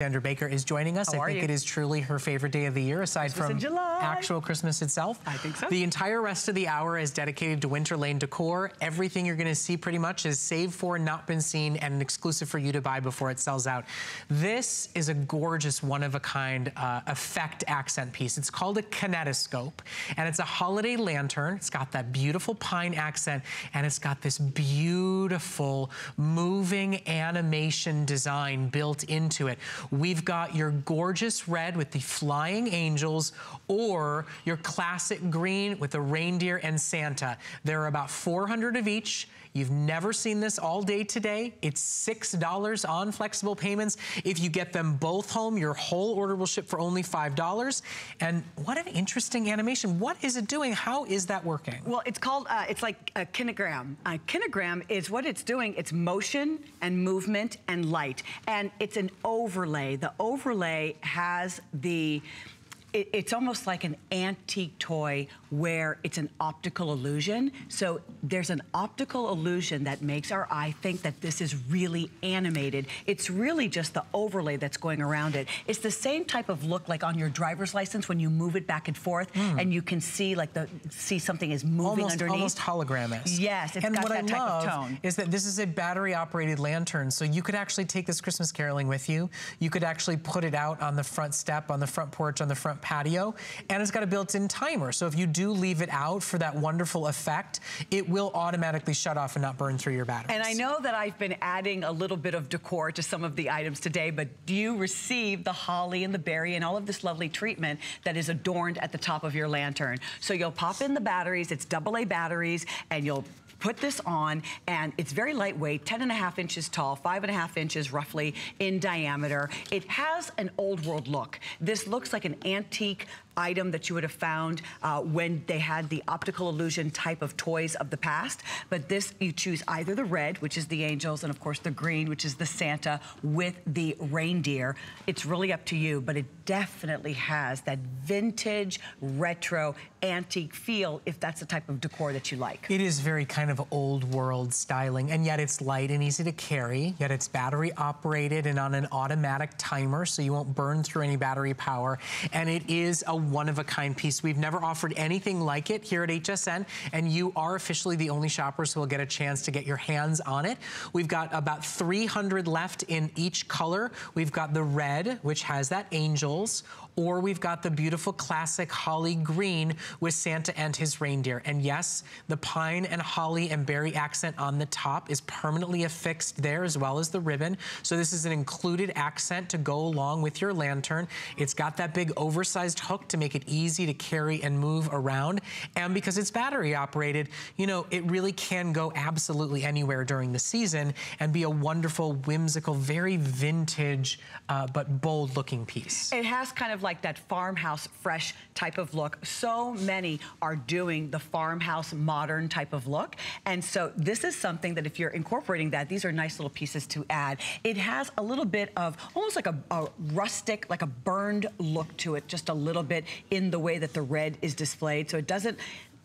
Sandra Baker is joining us. I think it is truly her favorite day of the year, aside from actual Christmas itself. I think so. The entire rest of the hour is dedicated to Winter Lane decor. Everything you're going to see pretty much is saved for, not been seen, and an exclusive for you to buy before it sells out. This is a gorgeous, one-of-a-kind effect accent piece. It's called a Kinetoscope, and it's a holiday lantern. It's got that beautiful pine accent, and it's got this beautiful moving animation design built into it. We've got your gorgeous red with the flying angels, or your classic green with the reindeer and Santa. There are about 400 of each. You've never seen this all day today. It's $6 on flexible payments. If you get them both home, your whole order will ship for only $5. And what an interesting animation. What is it doing? How is that working? Well, it's called, it's like a kinogram. A kinogram is what it's doing. It's motion and movement and light. And it's an overlay. The overlay has the... It's almost like an antique toy where it's an optical illusion. So there's an optical illusion that makes our eye think that this is really animated. It's really just the overlay that's going around it. It's the same type of look like on your driver's license when you move it back and forth and you can see like see something is moving underneath. Almost hologramic. Yes, it's got that type of tone. Is that this is a battery operated lantern. So you could actually take this Christmas caroling with you. You could actually put it out on the front step, on the front porch, on the front patio, and it's got a built-in timer. So if you do leave it out for that wonderful effect, it will automatically shut off and not burn through your batteries. And I know that I've been adding a little bit of decor to some of the items today, but do you receive the holly and the berry and all of this lovely treatment that is adorned at the top of your lantern? So you'll pop in the batteries, it's AA batteries, and you'll put this on, and it's very lightweight, 10.5 inches tall, 5.5 inches roughly in diameter. It has an old world look. This looks like an antique item that you would have found when they had the optical illusion type of toys of the past. But this, you choose either the red, which is the angels, and of course the green, which is the Santa with the reindeer. It's really up to you, but it definitely has that vintage, retro, antique feel if that's the type of decor that you like. It is very kind of old world styling, and yet it's light and easy to carry, yet it's battery operated and on an automatic timer, so you won't burn through any battery power. And it is a one-of-a-kind piece. We've never offered anything like it here at HSN, and you are officially the only shoppers who will get a chance to get your hands on it. We've got about 300 left in each color. We've got the red, which has that angels, or we've got the beautiful classic holly green with Santa and his reindeer. And yes, the pine and holly and berry accent on the top is permanently affixed there, as well as the ribbon. So this is an included accent to go along with your lantern. It's got that big oversized hook to make it easy to carry and move around. And because it's battery operated, you know, it really can go absolutely anywhere during the season and be a wonderful, whimsical, very vintage, but bold looking piece. It has kind of like that farmhouse fresh type of look. So many are doing the farmhouse modern type of look. And so this is something that if you're incorporating that, these are nice little pieces to add. It has a little bit of almost like a rustic, like a burned look to it, just a little bit in the way that the red is displayed. So it doesn't,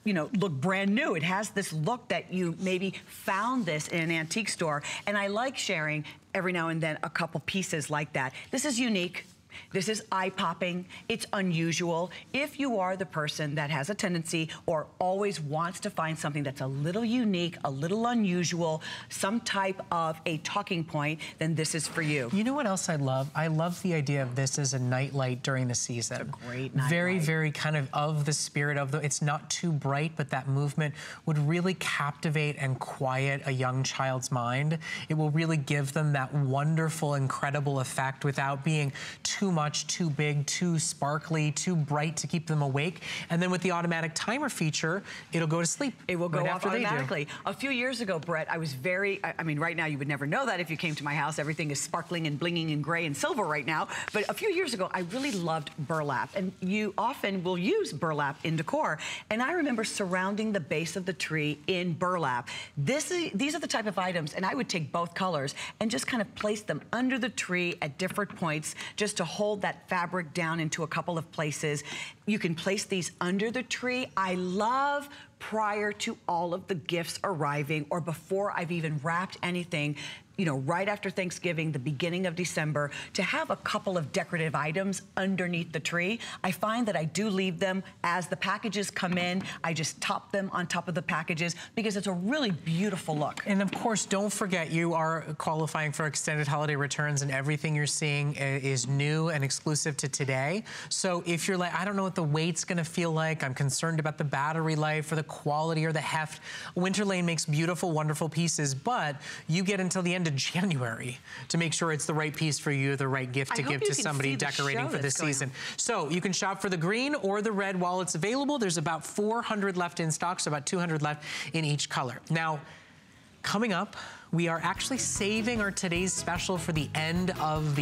you know, look brand new. It has this look that you maybe found this in an antique store. And I like sharing every now and then a couple pieces like that. This is unique. This is eye-popping. It's unusual. If you are the person that has a tendency or always wants to find something that's a little unique, a little unusual, some type of a talking point, then this is for you. You know what else I love? I love the idea of this as a nightlight during the season. It's a great nightlight. Very, very kind of the spirit of the, it's not too bright, but that movement would really captivate and quiet a young child's mind. It will really give them that wonderful, incredible effect without being too much, too big, too sparkly, too bright to keep them awake. And then with the automatic timer feature, it'll go to sleep. It will go off automatically. A few years ago, Brett, I was I mean, right now you would never know that if you came to my house. Everything is sparkling and blinging and gray and silver right now. But a few years ago, I really loved burlap. And you often will use burlap in decor. And I remember surrounding the base of the tree in burlap. These are the type of items, and I would take both colors and just kind of place them under the tree at different points just to hold that fabric down into a couple of places. You can place these under the tree. I love prior to all of the gifts arriving or before I've even wrapped anything, you know, right after Thanksgiving, the beginning of December, to have a couple of decorative items underneath the tree. I find that I do leave them as the packages come in. I just top them on top of the packages because it's a really beautiful look. And of course, don't forget, you are qualifying for extended holiday returns, and everything you're seeing is new and exclusive to today. So if you're like, I don't know what the weight's gonna feel like, I'm concerned about the battery life or the quality or the heft, Winterlane makes beautiful, wonderful pieces, but you get until the end of January to make sure it's the right piece for you, the right gift to give to somebody decorating for this season. So you can shop for the green or the red while it's available. There's about 400 left in stock, so about 200 left in each color. Now, coming up, we are actually saving our today's special for the end of the